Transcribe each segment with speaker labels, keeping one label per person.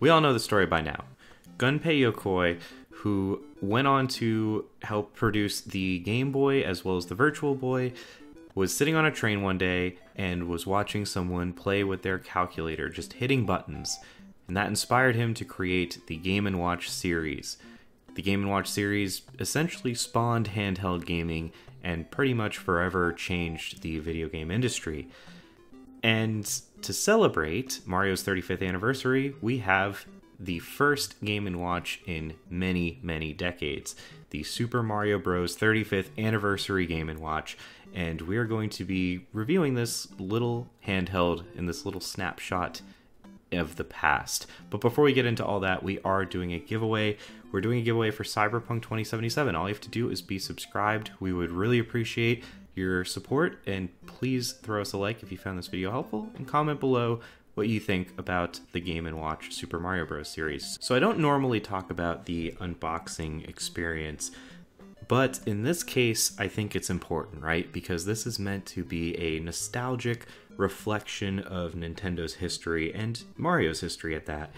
Speaker 1: We all know the story by now. Gunpei Yokoi, who went on to help produce the Game Boy as well as the Virtual Boy, was sitting on a train one day and was watching someone play with their calculator, just hitting buttons. And that inspired him to create the Game & Watch series. The Game & Watch series essentially spawned handheld gaming and pretty much forever changed the video game industry. And to celebrate Mario's 35th anniversary, we have the first Game & Watch in many, many decades. The Super Mario Bros. 35th Anniversary Game & Watch. And we're going to be reviewing this little handheld in this little snapshot of the past. But before we get into all that, we are doing a giveaway. We're doing a giveaway for Cyberpunk 2077. All you have to do is be subscribed. We would really appreciate your support, and please throw us a like if you found this video helpful, and comment below what you think about the Game & Watch Super Mario Bros. Series. So I don't normally talk about the unboxing experience, but in this case, I think it's important, right? Because this is meant to be a nostalgic reflection of Nintendo's history, and Mario's history at that.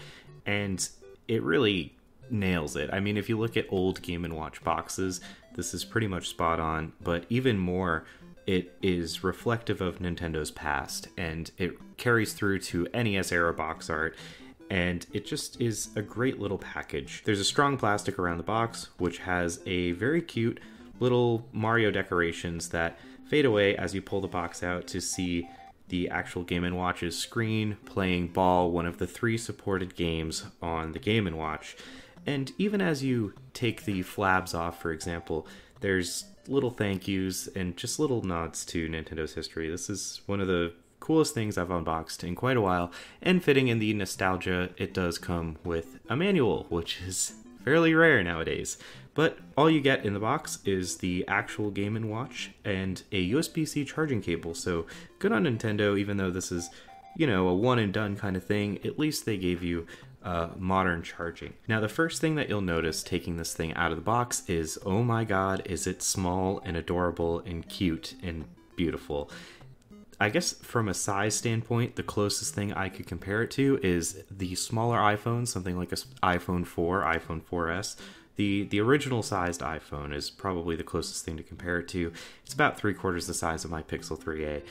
Speaker 1: And it really nails it. I mean, if you look at old Game & Watch boxes, this is pretty much spot on, but even more, it is reflective of Nintendo's past, and it carries through to NES era box art, and it just is a great little package. There's a strong plastic around the box, which has a very cute little Mario decorations that fade away as you pull the box out to see the actual Game & Watch's screen playing Ball, one of the 3 supported games on the Game & Watch. And even as you take the flabs off, for example, there's little thank yous and just little nods to Nintendo's history. This is one of the coolest things I've unboxed in quite a while, and fitting in the nostalgia, it does come with a manual, which is fairly rare nowadays. But all you get in the box is the actual Game & Watch and a Usbc charging cable, so good on Nintendo. Even though this is, you know, a one and done kind of thing, at least they gave you modern charging. Now, the first thing that you'll notice taking this thing out of the box is, oh my god, is it small and adorable and cute and beautiful. I guess from a size standpoint, the closest thing I could compare it to is the smaller iPhone, something like an iPhone 4, iPhone 4S. The original sized iPhone is probably the closest thing to compare it to. It's about 3/4 the size of my Pixel 3a.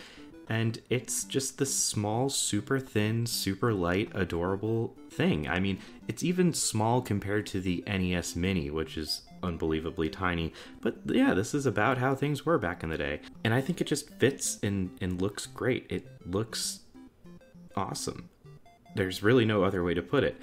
Speaker 1: And it's just this small, super thin, super light, adorable thing. I mean, it's even small compared to the NES Mini, which is unbelievably tiny. But yeah, this is about how things were back in the day. And I think it just fits and looks great. It looks awesome. There's really no other way to put it.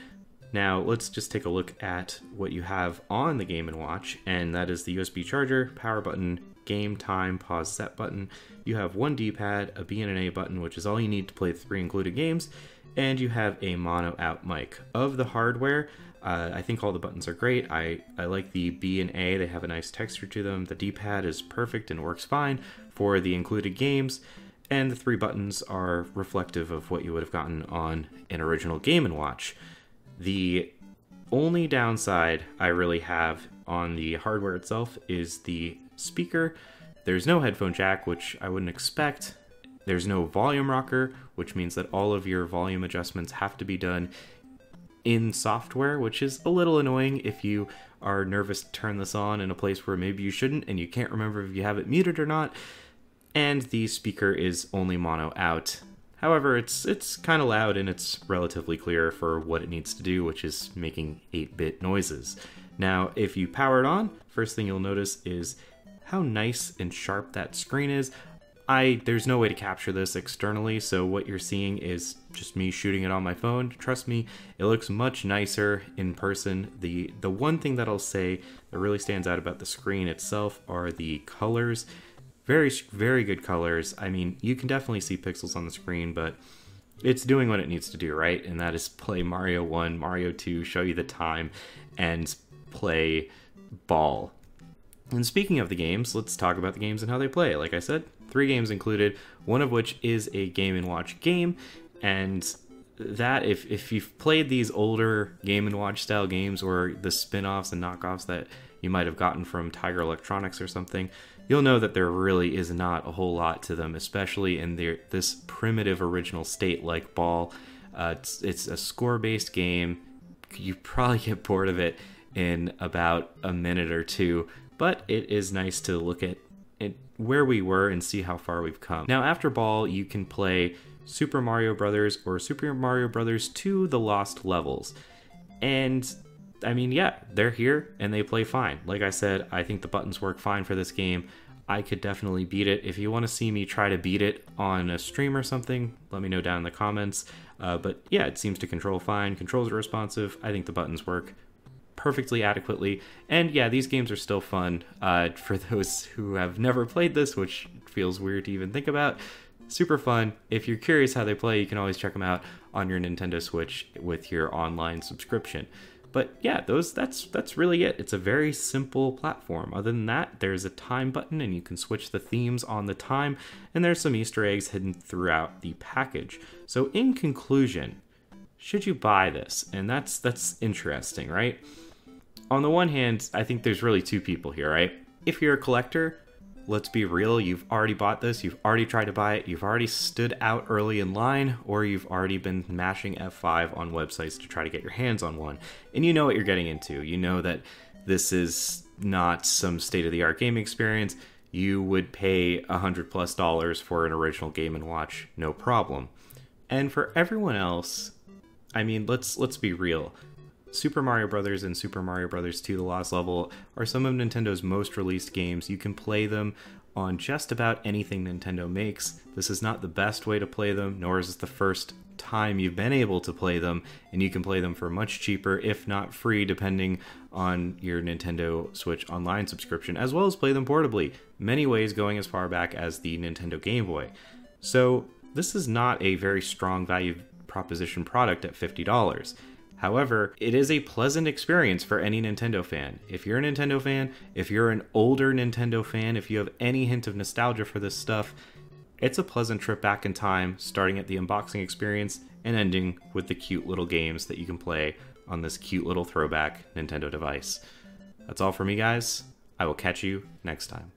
Speaker 1: Now, let's just take a look at what you have on the Game & Watch, and that is the USB charger, power button, game, time, pause, set button. You have one D-pad, a B and an A button, which is all you need to play the 3 included games, and you have a mono out mic. Of the hardware, I think all the buttons are great. I like the B and A, they have a nice texture to them. The D-pad is perfect and works fine for the included games, and the 3 buttons are reflective of what you would have gotten on an original Game & Watch. The only downside I really have on the hardware itself is the speaker. There's no headphone jack, which I wouldn't expect. There's no volume rocker, which means that all of your volume adjustments have to be done in software, which is a little annoying if you are nervous to turn this on in a place where maybe you shouldn't and you can't remember if you have it muted or not. And the speaker is only mono out. However, it's kind of loud and it's relatively clear for what it needs to do, which is making 8-bit noises. Now, if you power it on, first thing you'll notice is how nice and sharp that screen is. There's no way to capture this externally, so what you're seeing is just me shooting it on my phone. Trust me, it looks much nicer in person. The one thing that I'll say that really stands out about the screen itself are the colors. Very, very good colors. I mean, you can definitely see pixels on the screen, but it's doing what it needs to do, right? And that is play Mario 1, Mario 2, show you the time, and play Ball. And speaking of the games, let's talk about the games and how they play. Like I said, 3 games included, one of which is a Game & Watch game, and that, if you've played these older Game & Watch style games or the spin-offs and knockoffs that you might have gotten from Tiger Electronics or something, you'll know that there really is not a whole lot to them, especially in this primitive original state like Ball. It's a score-based game. you probably get bored of it in about a minute or two, but it is nice to look at where we were and see how far we've come. Now, after Ball, you can play Super Mario Brothers or Super Mario Brothers 2: The Lost Levels. And I mean, yeah, they're here and they play fine. Like I said, I think the buttons work fine for this game. I could definitely beat it. If you want to see me try to beat it on a stream or something, let me know down in the comments. But yeah, it seems to control fine. Controls are responsive. I think the buttons work perfectly adequately. And yeah, these games are still fun. For those who have never played this, which feels weird to even think about, super fun. If you're curious how they play, you can always check them out on your Nintendo Switch with your online subscription. But yeah, that's really it. It's a very simple platform. Other than that, there's a time button and you can switch the themes on the time, and there's some Easter eggs hidden throughout the package. So in conclusion, should you buy this? And that's interesting, right? On the one hand, I think there's really two people here, right? If you're a collector, let's be real, you've already bought this, you've already tried to buy it, you've already stood out early in line, or you've already been mashing F5 on websites to try to get your hands on one. And you know what you're getting into. You know that this is not some state-of-the-art gaming experience. You would pay $100+ for an original Game & Watch, no problem. And for everyone else, I mean, let's be real. Super Mario Bros. And Super Mario Bros. 2: The Lost Level are some of Nintendo's most released games. You can play them on just about anything Nintendo makes. This is not the best way to play them, nor is this the first time you've been able to play them, and you can play them for much cheaper, if not free, depending on your Nintendo Switch Online subscription, as well as play them portably, many ways going as far back as the Nintendo Game Boy. So this is not a very strong value proposition product at $50. However, it is a pleasant experience for any Nintendo fan. If you're a Nintendo fan, if you're an older Nintendo fan, if you have any hint of nostalgia for this stuff, it's a pleasant trip back in time, starting at the unboxing experience and ending with the cute little games that you can play on this cute little throwback Nintendo device. That's all for me, guys. I will catch you next time.